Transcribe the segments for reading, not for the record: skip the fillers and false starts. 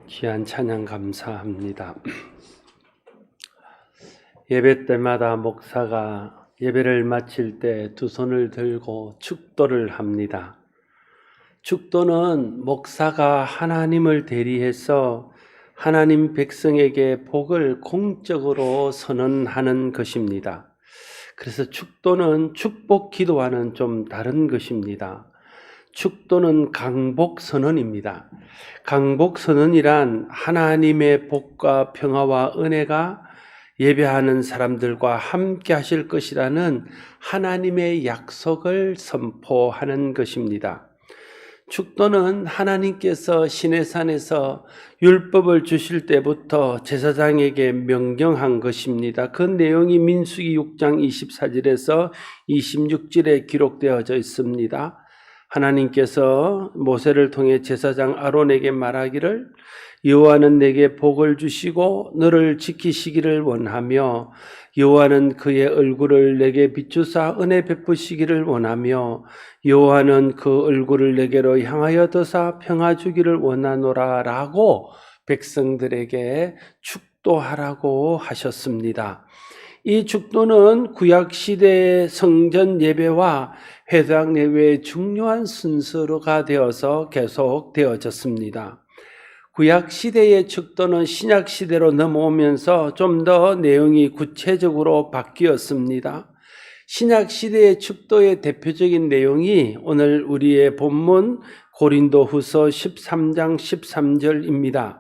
귀한 찬양 감사합니다. 예배 때마다 목사가 예배를 마칠 때 두 손을 들고 축도를 합니다. 축도는 목사가 하나님을 대리해서 하나님 백성에게 복을 공적으로 선언하는 것입니다. 그래서 축도는 축복 기도와는 좀 다른 것입니다. 축도는 강복 선언입니다. 강복 선언이란 하나님의 복과 평화와 은혜가 예배하는 사람들과 함께 하실 것이라는 하나님의 약속을 선포하는 것입니다. 축도는 하나님께서 시내산에서 율법을 주실 때부터 제사장에게 명령한 것입니다. 그 내용이 민수기 6장 24절에서 26절에 기록되어져 있습니다. 하나님께서 모세를 통해 제사장 아론에게 말하기를 여호와는 내게 복을 주시고 너를 지키시기를 원하며 여호와는 그의 얼굴을 내게 비추사 은혜 베푸시기를 원하며 여호와는 그 얼굴을 내게로 향하여 드사 평화 주기를 원하노라 라고 백성들에게 축도하라고 하셨습니다. 이 축도는 구약시대의 성전 예배와 회당 예배의 중요한 순서가 되어서 계속되어졌습니다. 구약시대의 축도는 신약시대로 넘어오면서 좀 더 내용이 구체적으로 바뀌었습니다. 신약시대의 축도의 대표적인 내용이 오늘 우리의 본문 고린도후서 13장 13절입니다.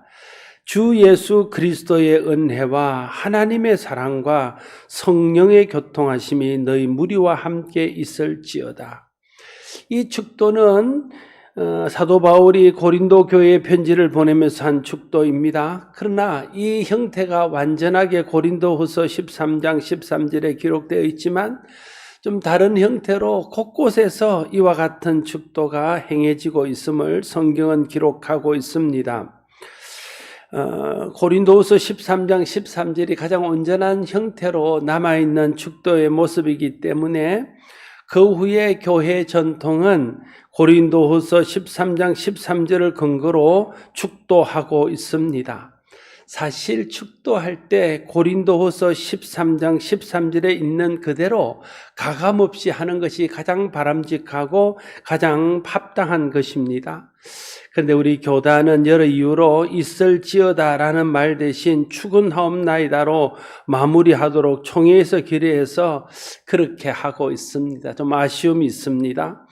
주 예수 그리스도의 은혜와 하나님의 사랑과 성령의 교통하심이 너희 무리와 함께 있을지어다. 이 축도는 사도 바울이 고린도 교회에 편지를 보내면서 한 축도입니다. 그러나 이 형태가 완전하게 고린도후서 13장 13절에 기록되어 있지만 좀 다른 형태로 곳곳에서 이와 같은 축도가 행해지고 있음을 성경은 기록하고 있습니다. 고린도후서 13장 13절이 가장 온전한 형태로 남아있는 축도의 모습이기 때문에 그 후에 교회 전통은 고린도후서 13장 13절을 근거로 축도하고 있습니다. 사실 축도할 때 고린도후서 13장 13절에 있는 그대로 가감없이 하는 것이 가장 바람직하고 가장 합당한 것입니다. 그런데 우리 교단은 여러 이유로 있을지어다라는 말 대신 추근하옵나이다로 마무리하도록 총회에서 결의해서 그렇게 하고 있습니다. 좀 아쉬움이 있습니다.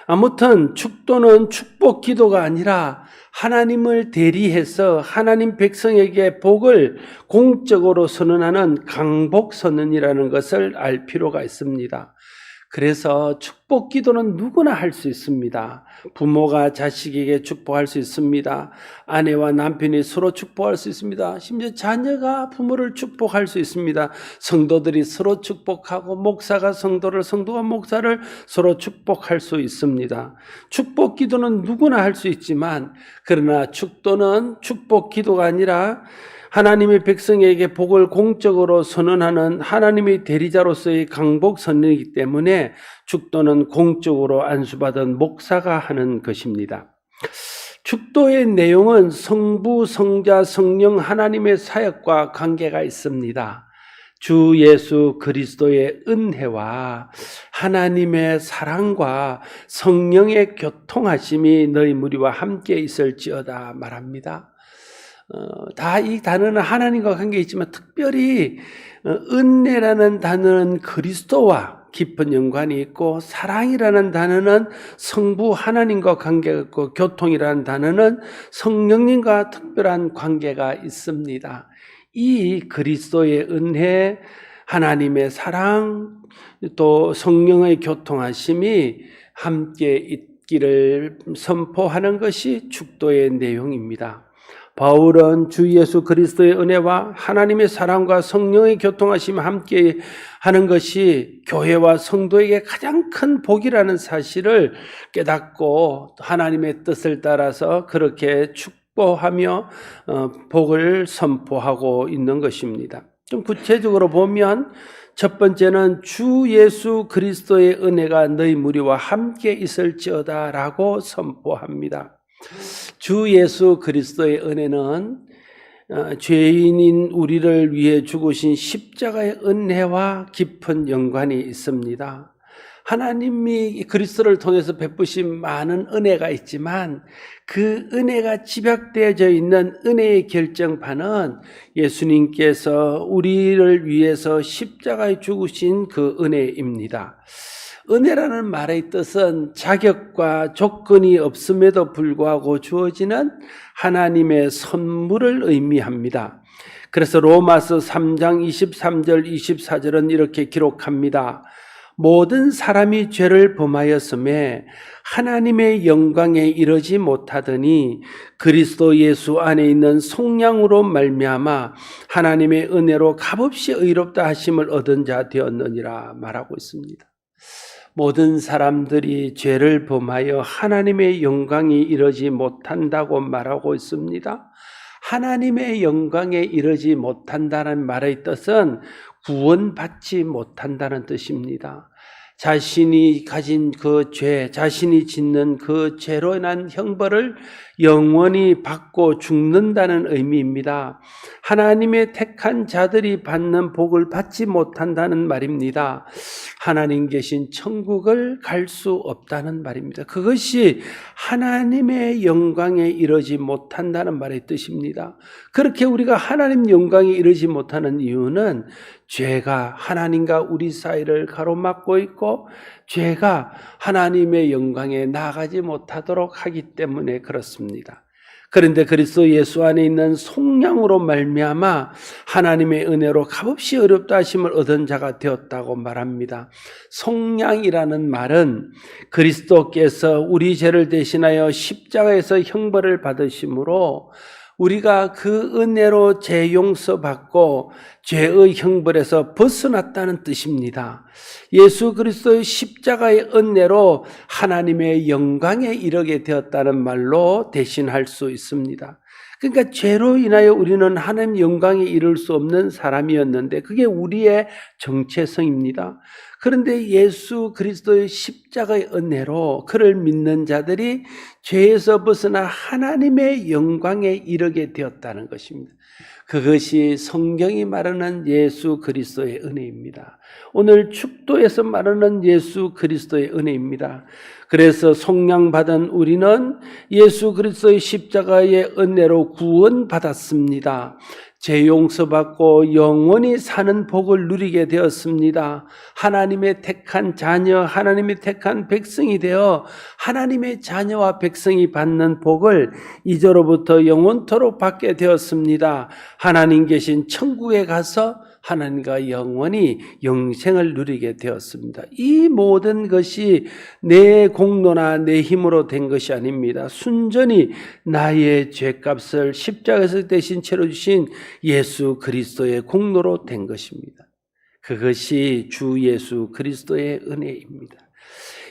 아무튼 축도는 축복 기도가 아니라 하나님을 대리해서 하나님 백성에게 복을 공적으로 선언하는 강복 선언이라는 것을 알 필요가 있습니다. 그래서 축복 기도는 누구나 할 수 있습니다. 부모가 자식에게 축복할 수 있습니다. 아내와 남편이 서로 축복할 수 있습니다. 심지어 자녀가 부모를 축복할 수 있습니다. 성도들이 서로 축복하고 목사가 성도를, 성도가 목사를 서로 축복할 수 있습니다. 축복 기도는 누구나 할 수 있지만 그러나 축도는 축복 기도가 아니라 하나님의 백성에게 복을 공적으로 선언하는 하나님의 대리자로서의 강복 선언이기 때문에 축도는 공적으로 안수받은 목사가 하는 것입니다. 축도의 내용은 성부, 성자, 성령 하나님의 사역과 관계가 있습니다. 주 예수 그리스도의 은혜와 하나님의 사랑과 성령의 교통하심이 너희 무리와 함께 있을지어다 말합니다. 다 이 단어는 하나님과 관계 있지만 특별히 은혜라는 단어는 그리스도와 깊은 연관이 있고 사랑이라는 단어는 성부 하나님과 관계가 있고 교통이라는 단어는 성령님과 특별한 관계가 있습니다. 이 그리스도의 은혜, 하나님의 사랑, 또 성령의 교통하심이 함께 있기를 선포하는 것이 축도의 내용입니다. 바울은 주 예수 그리스도의 은혜와 하나님의 사랑과 성령의 교통하심이 함께 하는 것이 교회와 성도에게 가장 큰 복이라는 사실을 깨닫고 하나님의 뜻을 따라서 그렇게 축복하며 복을 선포하고 있는 것입니다. 좀 구체적으로 보면 첫 번째는 주 예수 그리스도의 은혜가 너희 무리와 함께 있을지어다 라고 선포합니다. 주 예수 그리스도의 은혜는 죄인인 우리를 위해 죽으신 십자가의 은혜와 깊은 연관이 있습니다. 하나님이 그리스도를 통해서 베푸신 많은 은혜가 있지만 그 은혜가 집약되어져 있는 은혜의 결정판은 예수님께서 우리를 위해서 십자가에 죽으신 그 은혜입니다. 은혜라는 말의 뜻은 자격과 조건이 없음에도 불구하고 주어지는 하나님의 선물을 의미합니다. 그래서 로마서 3장 23절 24절은 이렇게 기록합니다. 모든 사람이 죄를 범하였음에 하나님의 영광에 이르지 못하더니 그리스도 예수 안에 있는 속량으로 말미암아 하나님의 은혜로 값없이 의롭다 하심을 얻은 자 되었느니라 말하고 있습니다. 모든 사람들이 죄를 범하여 하나님의 영광에 이르지 못한다고 말하고 있습니다. 하나님의 영광에 이르지 못한다는 말의 뜻은 구원받지 못한다는 뜻입니다. 자신이 가진 그 죄, 자신이 짓는 그 죄로 인한 형벌을 영원히 받고 죽는다는 의미입니다. 하나님의 택한 자들이 받는 복을 받지 못한다는 말입니다. 하나님 계신 천국을 갈 수 없다는 말입니다. 그것이 하나님의 영광에 이르지 못한다는 말의 뜻입니다. 그렇게 우리가 하나님 영광에 이르지 못하는 이유는 죄가 하나님과 우리 사이를 가로막고 있고 죄가 하나님의 영광에 나아가지 못하도록 하기 때문에 그렇습니다. 그런데 그리스도 예수 안에 있는 속량으로 말미암아 하나님의 은혜로 값없이 의롭다 하심을 얻은 자가 되었다고 말합니다. 속량이라는 말은 그리스도께서 우리 죄를 대신하여 십자가에서 형벌을 받으심으로 우리가 그 은혜로 죄 용서받고 죄의 형벌에서 벗어났다는 뜻입니다. 예수 그리스도의 십자가의 은혜로 하나님의 영광에 이르게 되었다는 말로 대신할 수 있습니다. 그러니까 죄로 인하여 우리는 하나님 영광에 이를 수 없는 사람이었는데 그게 우리의 정체성입니다. 그런데 예수 그리스도의 십자가의 은혜로 그를 믿는 자들이 죄에서 벗어나 하나님의 영광에 이르게 되었다는 것입니다. 그것이 성경이 말하는 예수 그리스도의 은혜입니다. 오늘 축도에서 말하는 예수 그리스도의 은혜입니다. 그래서 속량받은 우리는 예수 그리스도의 십자가의 은혜로 구원받았습니다. 죄 용서받고 영원히 사는 복을 누리게 되었습니다. 하나님의 택한 자녀, 하나님의 택한 백성이 되어 하나님의 자녀와 백성이 받는 복을 이제로부터 영원토록 받게 되었습니다. 하나님 계신 천국에 가서 하나님과 영원히 영생을 누리게 되었습니다. 이 모든 것이 내 공로나 내 힘으로 된 것이 아닙니다. 순전히 나의 죄값을 십자가에서 대신 치러주신 예수 그리스도의 공로로 된 것입니다. 그것이 주 예수 그리스도의 은혜입니다.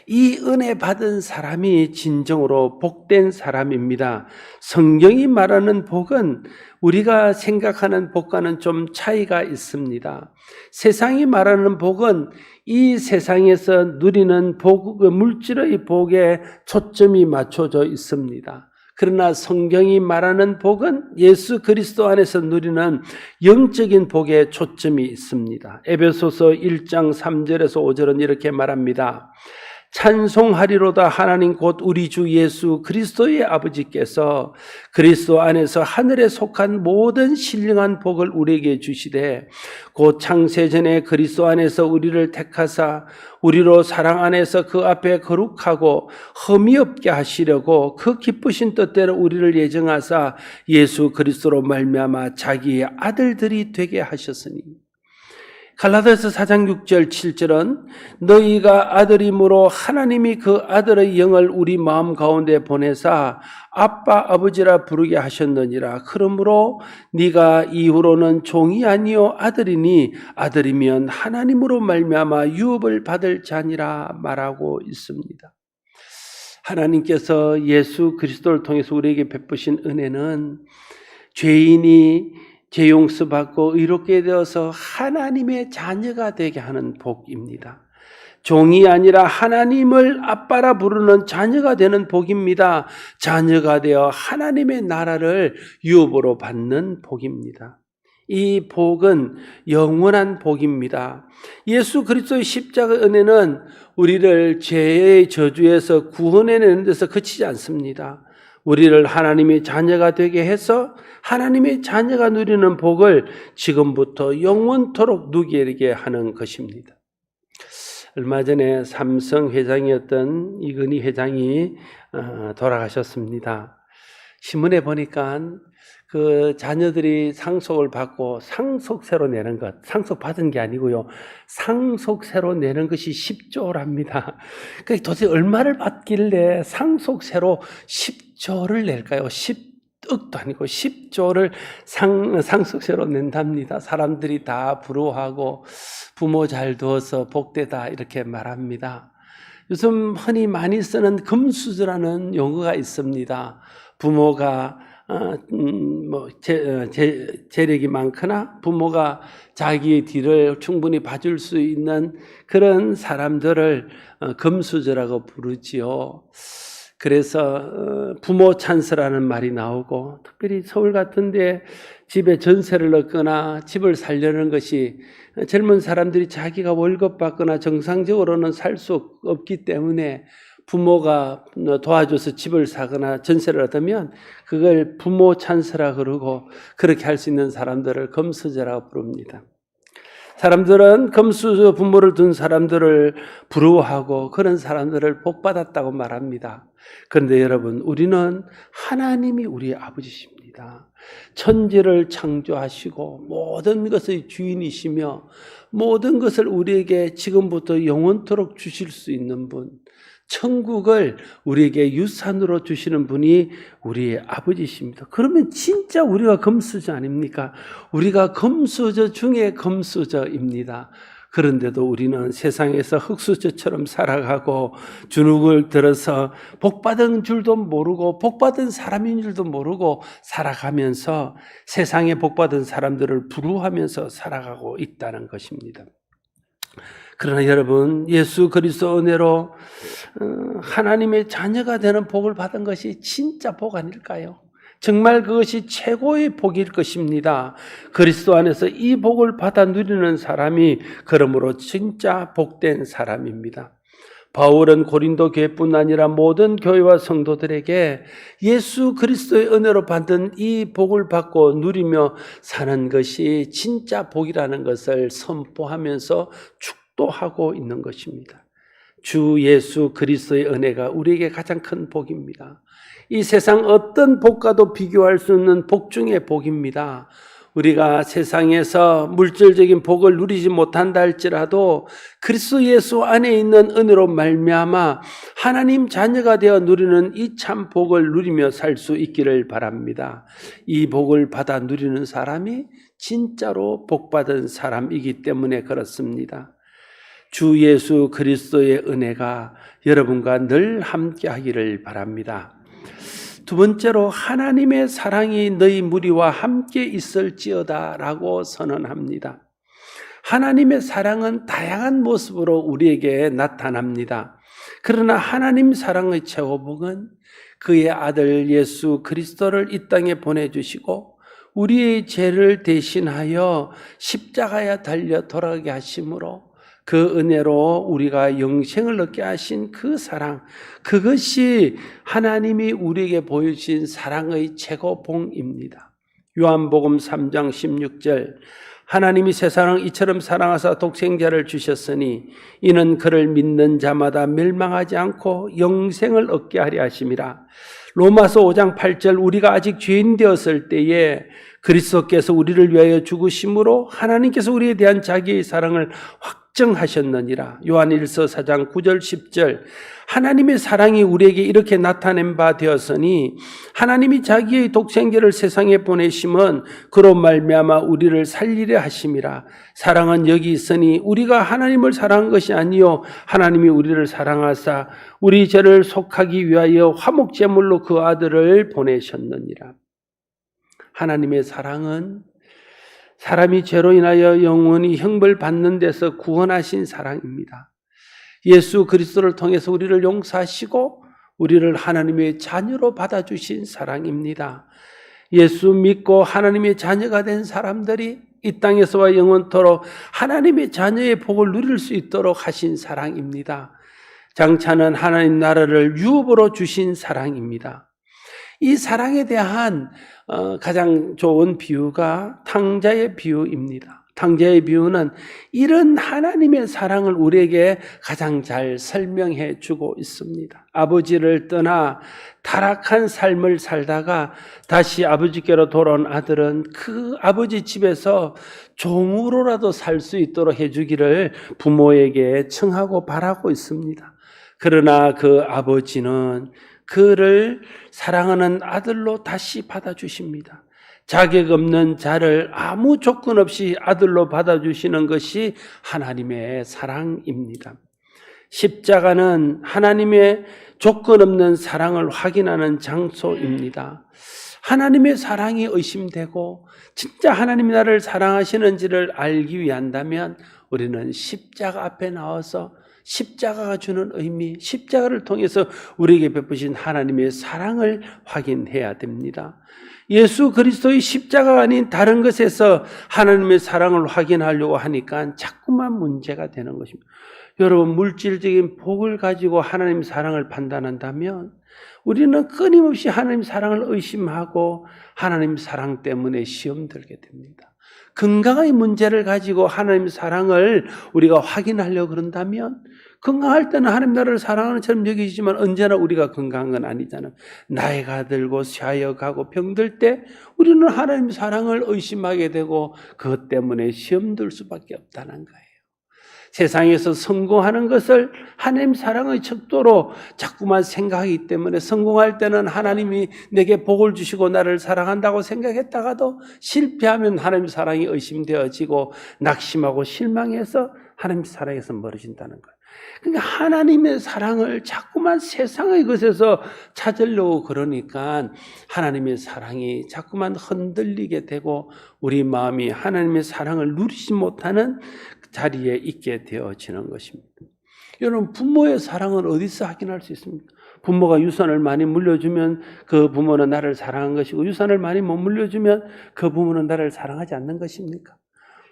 이 은혜 받은 사람이 진정으로 복된 사람입니다. 성경이 말하는 복은 우리가 생각하는 복과는 좀 차이가 있습니다. 세상이 말하는 복은 이 세상에서 누리는 복, 물질의 복에 초점이 맞춰져 있습니다. 그러나 성경이 말하는 복은 예수 그리스도 안에서 누리는 영적인 복에 초점이 있습니다. 에베소서 1장 3절에서 5절은 이렇게 말합니다. 찬송하리로다 하나님 곧 우리 주 예수 그리스도의 아버지께서 그리스도 안에서 하늘에 속한 모든 신령한 복을 우리에게 주시되 곧 창세전에 그리스도 안에서 우리를 택하사 우리로 사랑 안에서 그 앞에 거룩하고 흠이 없게 하시려고 그 기쁘신 뜻대로 우리를 예정하사 예수 그리스도로 말미암아 자기의 아들들이 되게 하셨으니 갈라디아서 4장 6절 7절은 너희가 아들이므로 하나님이 그 아들의 영을 우리 마음 가운데 보내사 아빠 아버지라 부르게 하셨느니라. 그러므로 네가 이후로는 종이 아니요 아들이니 아들이면 하나님으로 말미암아 유업을 받을 자니라 말하고 있습니다. 하나님께서 예수 그리스도를 통해서 우리에게 베푸신 은혜는 죄인이 죄 용서받고 의롭게 되어서 하나님의 자녀가 되게 하는 복입니다. 종이 아니라 하나님을 아빠라 부르는 자녀가 되는 복입니다. 자녀가 되어 하나님의 나라를 유업으로 받는 복입니다. 이 복은 영원한 복입니다. 예수 그리스도의 십자가 은혜는 우리를 죄의 저주에서 구원해내는 데서 그치지 않습니다. 우리를 하나님의 자녀가 되게 해서 하나님의 자녀가 누리는 복을 지금부터 영원토록 누리게 하는 것입니다. 얼마 전에 삼성 회장이었던 이건희 회장이 돌아가셨습니다. 신문에 보니까 그 자녀들이 상속을 받고 상속세로 내는 것, 상속받은 게 아니고요. 상속세로 내는 것이 10조랍니다. 그러니까 도대체 얼마를 받길래 상속세로 10조를 낼까요? 10억도 아니고 10조를 상속세로 낸답니다. 사람들이 다 부러워하고 부모 잘 두어서 복되다 이렇게 말합니다. 요즘 흔히 많이 쓰는 금수저라는 용어가 있습니다. 부모가 재력이 많거나 부모가 자기의 뒤를 충분히 봐줄 수 있는 그런 사람들을 금수저라고 부르지요. 그래서 부모 찬스라는 말이 나오고, 특별히 서울 같은 데 집에 전세를 넣거나 집을 살려는 것이 젊은 사람들이 자기가 월급 받거나 정상적으로는 살 수 없기 때문에 부모가 도와줘서 집을 사거나 전세를 얻으면 그걸 부모 찬스라 그러고, 그렇게 할 수 있는 사람들을 금수저라고 부릅니다. 사람들은 금수저 부모를 둔 사람들을 부러워하고 그런 사람들을 복받았다고 말합니다. 그런데 여러분, 우리는 하나님이 우리의 아버지십니다. 천지를 창조하시고 모든 것의 주인이시며 모든 것을 우리에게 지금부터 영원토록 주실 수 있는 분, 천국을 우리에게 유산으로 주시는 분이 우리의 아버지십니다. 그러면 진짜 우리가 금수저 아닙니까? 우리가 금수저 중에 금수저입니다. 그런데도 우리는 세상에서 흙수저처럼 살아가고 주눅을 들어서 복받은 줄도 모르고 복받은 사람인 줄도 모르고 살아가면서 세상에 복받은 사람들을 부러워하면서 살아가고 있다는 것입니다. 그러나 여러분, 예수 그리스도 은혜로 하나님의 자녀가 되는 복을 받은 것이 진짜 복 아닐까요? 정말 그것이 최고의 복일 것입니다. 그리스도 안에서 이 복을 받아 누리는 사람이 그러므로 진짜 복된 사람입니다. 바울은 고린도 교회뿐 아니라 모든 교회와 성도들에게 예수 그리스도의 은혜로 받은 이 복을 받고 누리며 사는 것이 진짜 복이라는 것을 선포하면서 축도하고 있는 것입니다. 주 예수 그리스도의 은혜가 우리에게 가장 큰 복입니다. 이 세상 어떤 복과도 비교할 수 없는 복 중의 복입니다. 우리가 세상에서 물질적인 복을 누리지 못한다 할지라도 그리스도 예수 안에 있는 은혜로 말미암아 하나님 자녀가 되어 누리는 이 참 복을 누리며 살 수 있기를 바랍니다. 이 복을 받아 누리는 사람이 진짜로 복받은 사람이기 때문에 그렇습니다. 주 예수 그리스도의 은혜가 여러분과 늘 함께 하기를 바랍니다. 두 번째로, 하나님의 사랑이 너희 무리와 함께 있을지어다 라고 선언합니다. 하나님의 사랑은 다양한 모습으로 우리에게 나타납니다. 그러나 하나님 사랑의 최고복은 그의 아들 예수 그리스도를 이 땅에 보내주시고 우리의 죄를 대신하여 십자가에 달려 돌아가게 하심으로 그 은혜로 우리가 영생을 얻게 하신 그 사랑, 그것이 하나님이 우리에게 보여주신 사랑의 최고봉입니다. 요한복음 3장 16절, 하나님이 세상을 이처럼 사랑하사 독생자를 주셨으니 이는 그를 믿는 자마다 멸망하지 않고 영생을 얻게 하려 하심이라. 로마서 5장 8절, 우리가 아직 죄인 되었을 때에 그리스도께서 우리를 위하여 죽으심으로 하나님께서 우리에 대한 자기의 사랑을 확정하셨느니라. 요한일서 4장 9절 10절, 하나님의 사랑이 우리에게 이렇게 나타낸 바 되었으니 하나님이 자기의 독생자를 세상에 보내심은 그로 말미암아 우리를 살리려 하심이라. 사랑은 여기 있으니 우리가 하나님을 사랑한 것이 아니요 하나님이 우리를 사랑하사 우리 죄를 속하기 위하여 화목제물로 그 아들을 보내셨느니라. 하나님의 사랑은 사람이 죄로 인하여 영원히 형벌 받는 데서 구원하신 사랑입니다. 예수 그리스도를 통해서 우리를 용서하시고 우리를 하나님의 자녀로 받아주신 사랑입니다. 예수 믿고 하나님의 자녀가 된 사람들이 이 땅에서와 영원토록 하나님의 자녀의 복을 누릴 수 있도록 하신 사랑입니다. 장차는 하나님 나라를 유업으로 주신 사랑입니다. 이 사랑에 대한 가장 좋은 비유가 탕자의 비유입니다. 탕자의 비유는 이런 하나님의 사랑을 우리에게 가장 잘 설명해 주고 있습니다. 아버지를 떠나 타락한 삶을 살다가 다시 아버지께로 돌아온 아들은 그 아버지 집에서 종으로라도 살 수 있도록 해주기를 부모에게 청하고 바라고 있습니다. 그러나 그 아버지는 그를 사랑하는 아들로 다시 받아주십니다. 자격 없는 자를 아무 조건 없이 아들로 받아주시는 것이 하나님의 사랑입니다. 십자가는 하나님의 조건 없는 사랑을 확인하는 장소입니다. 하나님의 사랑이 의심되고 진짜 하나님이 나를 사랑하시는지를 알기 위한다면 우리는 십자가 앞에 나와서 십자가가 주는 의미, 십자가를 통해서 우리에게 베푸신 하나님의 사랑을 확인해야 됩니다. 예수 그리스도의 십자가가 아닌 다른 것에서 하나님의 사랑을 확인하려고 하니까 자꾸만 문제가 되는 것입니다. 여러분, 물질적인 복을 가지고 하나님의 사랑을 판단한다면 우리는 끊임없이 하나님의 사랑을 의심하고 하나님의 사랑 때문에 시험 들게 됩니다. 건강의 문제를 가지고 하나님의 사랑을 우리가 확인하려고 그런다면 건강할 때는 하나님 나라를 사랑하는 처럼 여기지만 언제나 우리가 건강한 건 아니잖아요. 나이가 들고 쇠하여가고 병들 때 우리는 하나님의 사랑을 의심하게 되고 그것 때문에 시험 들 수밖에 없다는 거예요. 세상에서 성공하는 것을 하나님 사랑의 척도로 자꾸만 생각하기 때문에 성공할 때는 하나님이 내게 복을 주시고 나를 사랑한다고 생각했다가도 실패하면 하나님 사랑이 의심되어지고 낙심하고 실망해서 하나님 사랑에서 멀어진다는 거예요. 그러니까 하나님의 사랑을 자꾸만 세상의 것에서 찾으려고 그러니까 하나님의 사랑이 자꾸만 흔들리게 되고 우리 마음이 하나님의 사랑을 누리지 못하는 자리에 있게 되어지는 것입니다. 여러분, 부모의 사랑은 어디서 확인할 수 있습니까? 부모가 유산을 많이 물려주면 그 부모는 나를 사랑한 것이고 유산을 많이 못 물려주면 그 부모는 나를 사랑하지 않는 것입니까?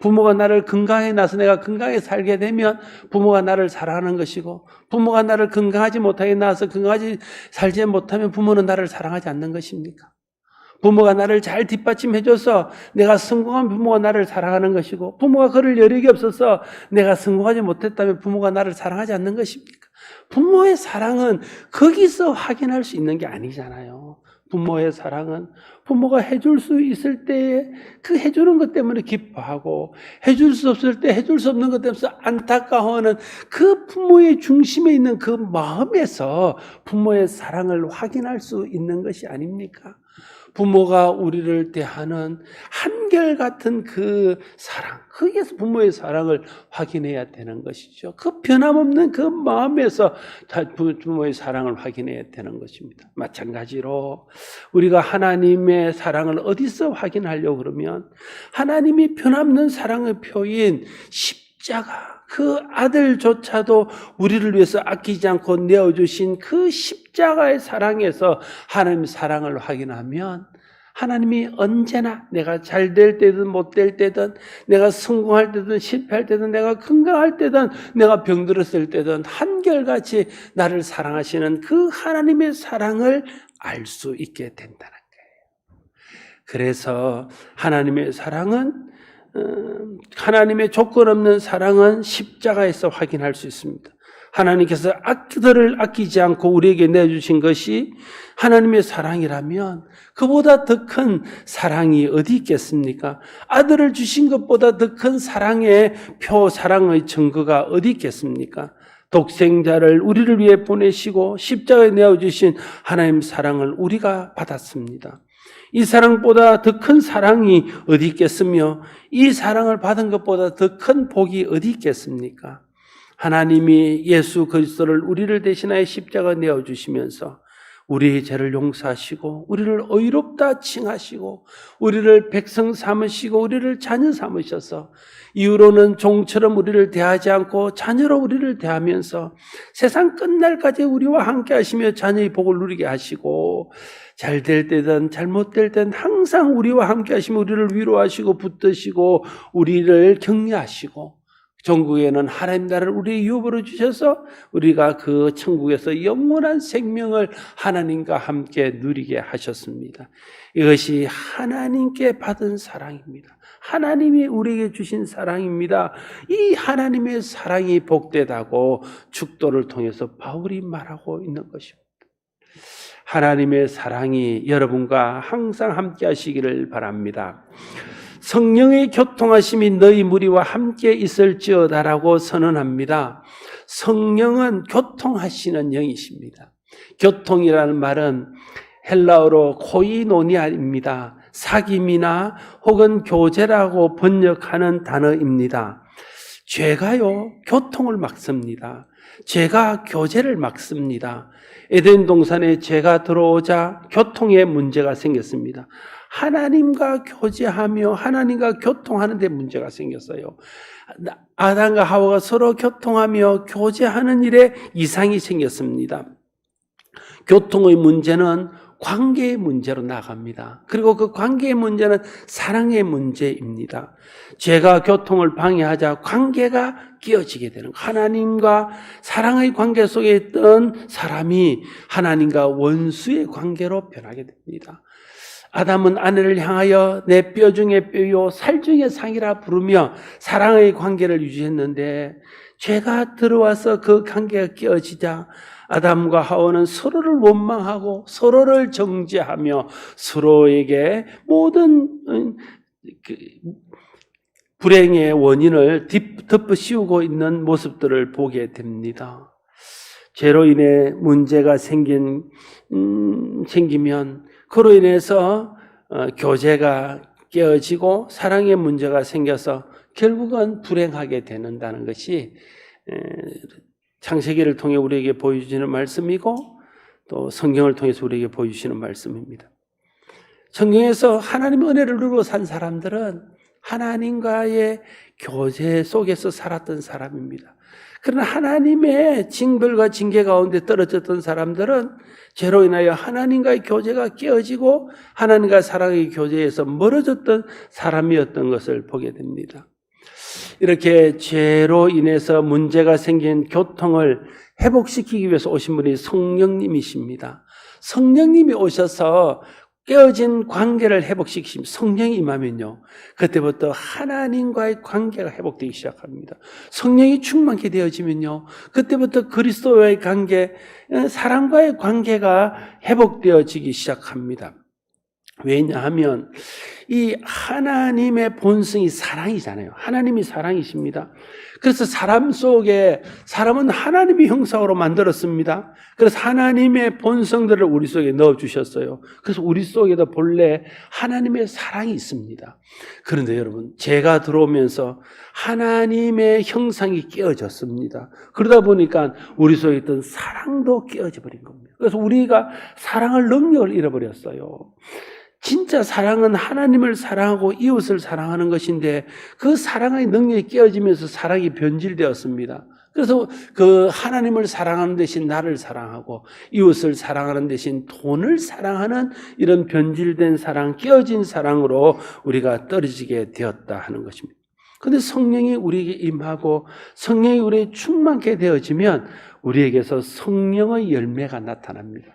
부모가 나를 건강해 놔서 내가 건강하게 살게 되면 부모가 나를 사랑하는 것이고 부모가 나를 건강하지 못하게 놔서 건강하지 살지 못하면 부모는 나를 사랑하지 않는 것입니까? 부모가 나를 잘 뒷받침해줘서 내가 성공한 부모가 나를 사랑하는 것이고 부모가 그럴 여력이 없어서 내가 성공하지 못했다면 부모가 나를 사랑하지 않는 것입니까? 부모의 사랑은 거기서 확인할 수 있는 게 아니잖아요. 부모의 사랑은 부모가 해줄 수 있을 때에 그 해주는 것 때문에 기뻐하고 해줄 수 없을 때 해줄 수 없는 것 때문에 안타까워하는 그 부모의 중심에 있는 그 마음에서 부모의 사랑을 확인할 수 있는 것이 아닙니까? 부모가 우리를 대하는 한결같은 그 사랑, 거기에서 부모의 사랑을 확인해야 되는 것이죠. 그 변함없는 그 마음에서 부모의 사랑을 확인해야 되는 것입니다. 마찬가지로 우리가 하나님의 사랑을 어디서 확인하려고 그러면 하나님이 변함없는 사랑의 표인 십자가, 그 아들조차도 우리를 위해서 아끼지 않고 내어주신 그 십자가의 사랑에서 하나님의 사랑을 확인하면 하나님이 언제나 내가 잘 될 때든 못 될 때든 내가 성공할 때든 실패할 때든 내가 건강할 때든 내가 병들었을 때든 한결같이 나를 사랑하시는 그 하나님의 사랑을 알 수 있게 된다는 거예요. 그래서 하나님의 사랑은 하나님의 조건 없는 사랑은 십자가에서 확인할 수 있습니다. 하나님께서 아들을 아끼지 않고 우리에게 내주신 것이 하나님의 사랑이라면 그보다 더 큰 사랑이 어디 있겠습니까? 아들을 주신 것보다 더 큰 사랑의 사랑의 증거가 어디 있겠습니까? 독생자를 우리를 위해 보내시고 십자가에 내어주신 하나님의 사랑을 우리가 받았습니다. 이 사랑보다 더 큰 사랑이 어디 있겠으며 이 사랑을 받은 것보다 더 큰 복이 어디 있겠습니까? 하나님이 예수 그리스도를 우리를 대신하여 십자가에 내어주시면서 우리의 죄를 용서하시고 우리를 의롭다 칭하시고 우리를 백성 삼으시고 우리를 자녀 삼으셔서 이후로는 종처럼 우리를 대하지 않고 자녀로 우리를 대하면서 세상 끝날까지 우리와 함께 하시며 자녀의 복을 누리게 하시고 잘 될 때든 잘못될 때는 항상 우리와 함께 하시며 우리를 위로하시고 붙드시고 우리를 격려하시고 전국에는 하나님 나라를 우리의 유업으로 주셔서 우리가 그 천국에서 영원한 생명을 하나님과 함께 누리게 하셨습니다. 이것이 하나님께 받은 사랑입니다. 하나님이 우리에게 주신 사랑입니다. 이 하나님의 사랑이 복되다고 축도를 통해서 바울이 말하고 있는 것입니다. 하나님의 사랑이 여러분과 항상 함께 하시기를 바랍니다. 성령의 교통하심이 너희 무리와 함께 있을지어다라고 선언합니다. 성령은 교통하시는 영이십니다. 교통이라는 말은 헬라어로 코이노니아입니다. 사귐이나 혹은 교제라고 번역하는 단어입니다. 죄가요, 교통을 막습니다. 죄가 교제를 막습니다. 에덴 동산에 죄가 들어오자 교통에 문제가 생겼습니다. 하나님과 교제하며 하나님과 교통하는 데 문제가 생겼어요. 아담과 하와가 서로 교통하며 교제하는 일에 이상이 생겼습니다. 교통의 문제는 관계의 문제로 나갑니다. 그리고 그 관계의 문제는 사랑의 문제입니다. 죄가 교통을 방해하자 관계가 깨어지게 되는, 하나님과 사랑의 관계 속에 있던 사람이 하나님과 원수의 관계로 변하게 됩니다. 아담은 아내를 향하여 내 뼈 중에 뼈요 살 중에 상이라 부르며 사랑의 관계를 유지했는데 죄가 들어와서 그 관계가 깨어지자 아담과 하와는 서로를 원망하고 서로를 정죄하며 서로에게 모든 불행의 원인을 덮어씌우고 있는 모습들을 보게 됩니다. 죄로 인해 문제가 생기면 그로 인해서 교제가 깨어지고 사랑의 문제가 생겨서 결국은 불행하게 되는다는 것이 창세기를 통해 우리에게 보여주시는 말씀이고 또 성경을 통해서 우리에게 보여주시는 말씀입니다. 성경에서 하나님의 은혜를 누리고 산 사람들은 하나님과의 교제 속에서 살았던 사람입니다. 그러나 하나님의 징벌과 징계 가운데 떨어졌던 사람들은 죄로 인하여 하나님과의 교제가 깨어지고 하나님과 사랑의 교제에서 멀어졌던 사람이었던 것을 보게 됩니다. 이렇게 죄로 인해서 문제가 생긴 교통을 회복시키기 위해서 오신 분이 성령님이십니다. 성령님이 오셔서 깨어진 관계를 회복시키십니다. 성령이 임하면요, 그때부터 하나님과의 관계가 회복되기 시작합니다. 성령이 충만케 되어지면요, 그때부터 그리스도와의 관계, 사랑과의 관계가 회복되어지기 시작합니다. 왜냐하면 이 하나님의 본성이 사랑이잖아요. 하나님이 사랑이십니다. 그래서 사람 속에, 사람은 하나님의 형상으로 만들었습니다. 그래서 하나님의 본성들을 우리 속에 넣어주셨어요. 그래서 우리 속에도 본래 하나님의 사랑이 있습니다. 그런데 여러분, 죄가 들어오면서 하나님의 형상이 깨어졌습니다. 그러다 보니까 우리 속에 있던 사랑도 깨어져 버린 겁니다. 그래서 우리가 사랑할 능력을 잃어버렸어요. 진짜 사랑은 하나님을 사랑하고 이웃을 사랑하는 것인데 그 사랑의 능력이 깨어지면서 사랑이 변질되었습니다. 그래서 그 하나님을 사랑하는 대신 나를 사랑하고 이웃을 사랑하는 대신 돈을 사랑하는 이런 변질된 사랑, 깨어진 사랑으로 우리가 떨어지게 되었다 하는 것입니다. 그런데 성령이 우리에게 임하고 성령이 우리에게 충만케 되어지면 우리에게서 성령의 열매가 나타납니다.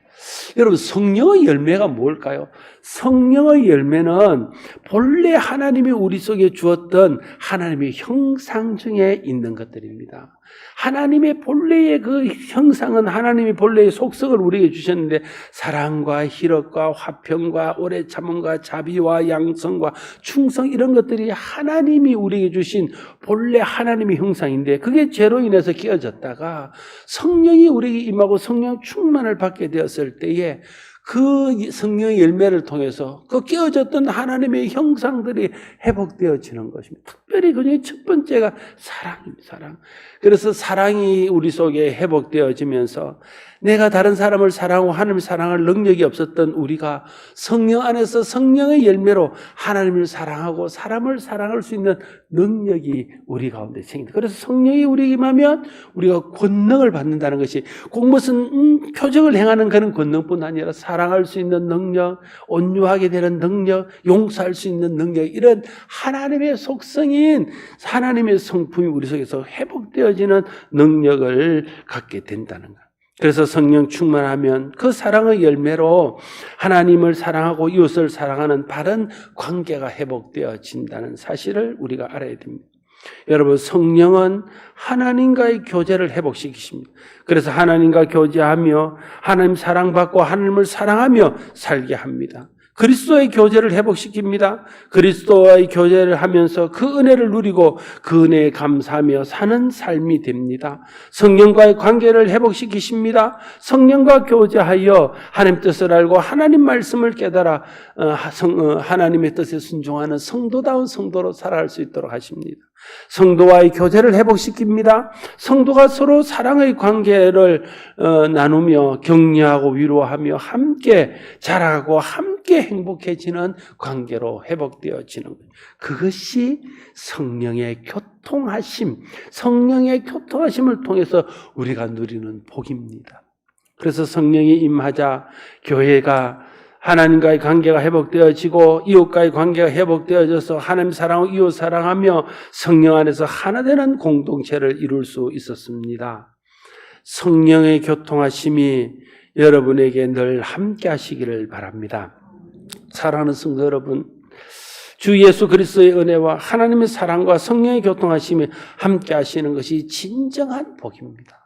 여러분, 성령의 열매가 뭘까요? 성령의 열매는 본래 하나님이 우리 속에 주었던 하나님의 형상 중에 있는 것들입니다. 하나님의 본래의 그 형상은 하나님의 본래의 속성을 우리에게 주셨는데 사랑과 희락과 화평과 오래 참음과 자비와 양성과 충성, 이런 것들이 하나님이 우리에게 주신 본래 하나님의 형상인데 그게 죄로 인해서 깨어졌다가 성령이 우리에게 임하고 성령 충만을 받게 되었을 때에 그 성령의 열매를 통해서 그 깨어졌던 하나님의 형상들이 회복되어지는 것입니다. 특별히 그 중에 첫 번째가 사랑입니다. 사랑. 그래서 사랑이 우리 속에 회복되어지면서 내가 다른 사람을 사랑하고 하나님을 사랑할 능력이 없었던 우리가 성령 안에서 성령의 열매로 하나님을 사랑하고 사람을 사랑할 수 있는 능력이 우리 가운데 생깁니다. 그래서 성령이 우리에게 임하면 우리가 권능을 받는다는 것이 꼭 무슨 표적을 행하는 그런 권능뿐 아니라 사랑할 수 있는 능력, 온유하게 되는 능력, 용서할 수 있는 능력, 이런 하나님의 속성인 하나님의 성품이 우리 속에서 회복되어지는 능력을 갖게 된다는 것. 그래서 성령 충만하면 그 사랑의 열매로 하나님을 사랑하고 이웃을 사랑하는 바른 관계가 회복되어진다는 사실을 우리가 알아야 됩니다. 여러분, 성령은 하나님과의 교제를 회복시키십니다. 그래서 하나님과 교제하며 하나님 사랑받고 하나님을 사랑하며 살게 합니다. 그리스도의 교제를 회복시킵니다. 그리스도와의 교제를 하면서 그 은혜를 누리고 그 은혜에 감사하며 사는 삶이 됩니다. 성령과의 관계를 회복시키십니다. 성령과 교제하여 하나님 뜻을 알고 하나님 말씀을 깨달아 하나님의 뜻에 순종하는 성도다운 성도로 살아갈 수 있도록 하십니다. 성도와의 교제를 회복시킵니다. 성도가 서로 사랑의 관계를 나누며 격려하고 위로하며 함께 자라고 함께 행복해지는 관계로 회복되어지는 거예요. 그것이 성령의 교통하심, 성령의 교통하심을 통해서 우리가 누리는 복입니다. 그래서 성령이 임하자 교회가 하나님과의 관계가 회복되어지고 이웃과의 관계가 회복되어져서 하나님 사랑하고 이웃 사랑하며 성령 안에서 하나 되는 공동체를 이룰 수 있었습니다. 성령의 교통하심이 여러분에게 늘 함께 하시기를 바랍니다. 사랑하는 성도 여러분, 주 예수 그리스도의 은혜와 하나님의 사랑과 성령의 교통하심이 함께 하시는 것이 진정한 복입니다.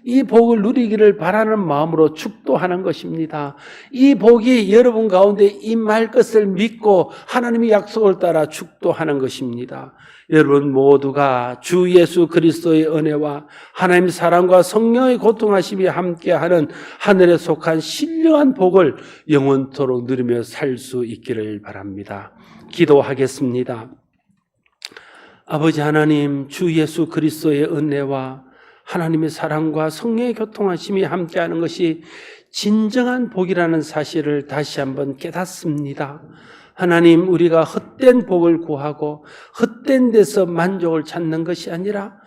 이 복을 누리기를 바라는 마음으로 축도하는 것입니다. 이 복이 여러분 가운데 임할 것을 믿고 하나님의 약속을 따라 축도하는 것입니다. 여러분 모두가 주 예수 그리스도의 은혜와 하나님의 사랑과 성령의 고통하심이 함께하는 하늘에 속한 신령한 복을 영원토록 누리며 살 수 있기를 바랍니다. 기도하겠습니다. 아버지 하나님, 주 예수 그리스도의 은혜와 하나님의 사랑과 성령의 교통하심이 함께하는 것이 진정한 복이라는 사실을 다시 한번 깨닫습니다. 하나님, 우리가 헛된 복을 구하고 헛된 데서 만족을 찾는 것이 아니라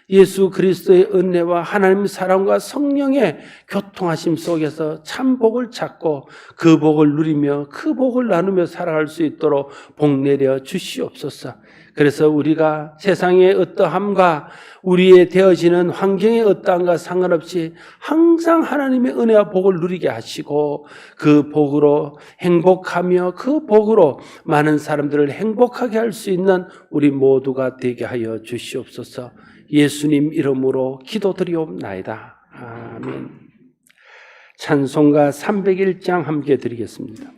예수 그리스도의 은혜와 하나님의 사랑과 성령의 교통하심 속에서 참 복을 찾고 그 복을 누리며 그 복을 나누며 살아갈 수 있도록 복 내려 주시옵소서. 그래서 우리가 세상의 어떠함과 우리의 되어지는 환경의 어떠함과 상관없이 항상 하나님의 은혜와 복을 누리게 하시고 그 복으로 행복하며 그 복으로 많은 사람들을 행복하게 할 수 있는 우리 모두가 되게 하여 주시옵소서. 예수님 이름으로 기도드리옵나이다. 아멘. 찬송가 301장 함께 드리겠습니다.